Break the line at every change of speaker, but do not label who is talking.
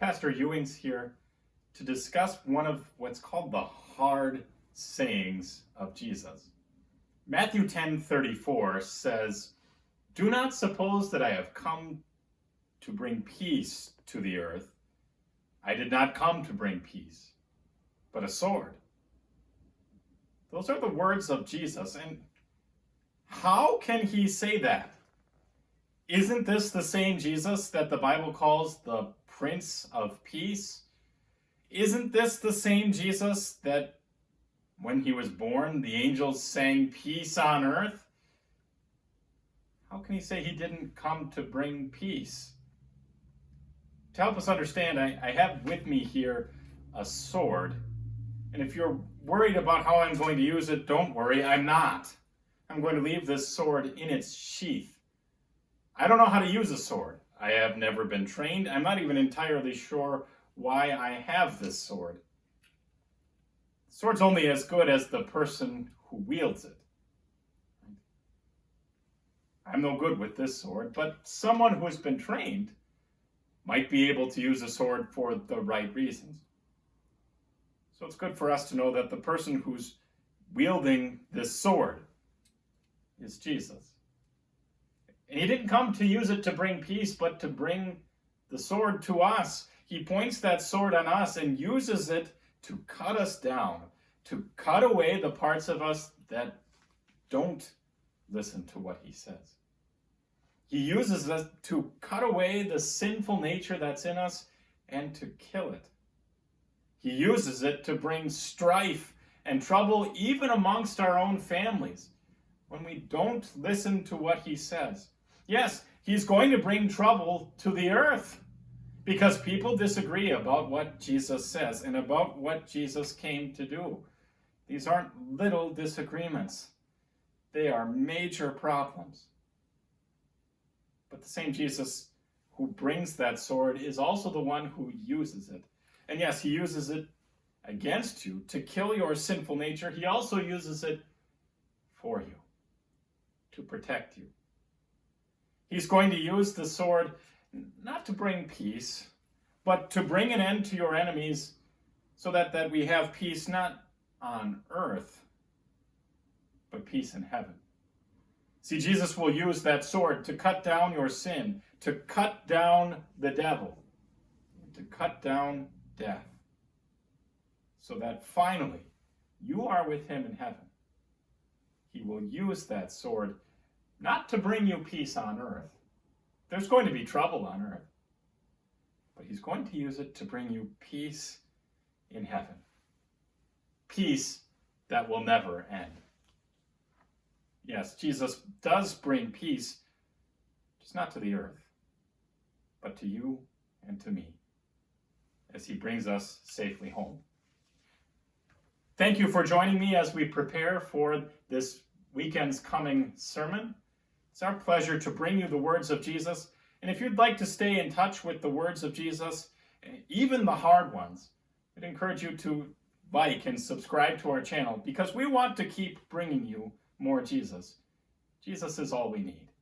Pastor Ewings here to discuss one of what's called the hard sayings of Jesus. Matthew 10:34 says, "Do not suppose that I have come to bring peace to the earth. I did not come to bring peace, but a sword." Those are the words of Jesus. And how can he say that? Isn't this the same Jesus that the Bible calls the Prince of Peace? Isn't this the same Jesus that when he was born, the angels sang peace on earth? How can he say he didn't come to bring peace? To help us understand, I have with me here a sword. And if you're worried about how I'm going to use it, don't worry, I'm not. I'm going to leave this sword in its sheath. I don't know how to use a sword. I have never been trained. I'm not even entirely sure why I have this sword. The sword's only as good as the person who wields it. I'm no good with this sword, but someone who has been trained might be able to use a sword for the right reasons. So it's good for us to know that the person who's wielding this sword is Jesus. And he didn't come to use it to bring peace, but to bring the sword to us. He points that sword on us and uses it to cut us down, to cut away the parts of us that don't listen to what he says. He uses it to cut away the sinful nature that's in us and to kill it. He uses it to bring strife and trouble even amongst our own families when we don't listen to what he says. Yes, he's going to bring trouble to the earth because people disagree about what Jesus says and about what Jesus came to do. These aren't little disagreements. They are major problems. But the same Jesus who brings that sword is also the one who uses it. And yes, he uses it against you to kill your sinful nature. He also uses it for you, to protect you. He's going to use the sword not to bring peace, but to bring an end to your enemies so that we have peace not on earth, but peace in heaven. See, Jesus will use that sword to cut down your sin, to cut down the devil, to cut down death, so that finally you are with him in heaven. He will use that sword not to bring you peace on earth. There's going to be trouble on earth, but he's going to use it to bring you peace in heaven. Peace that will never end. Yes, Jesus does bring peace, just not to the earth, but to you and to me, as he brings us safely home. Thank you for joining me as we prepare for this weekend's coming sermon. It's our pleasure to bring you the words of Jesus. And if you'd like to stay in touch with the words of Jesus, even the hard ones, I'd encourage you to like and subscribe to our channel because we want to keep bringing you more Jesus. Jesus is all we need.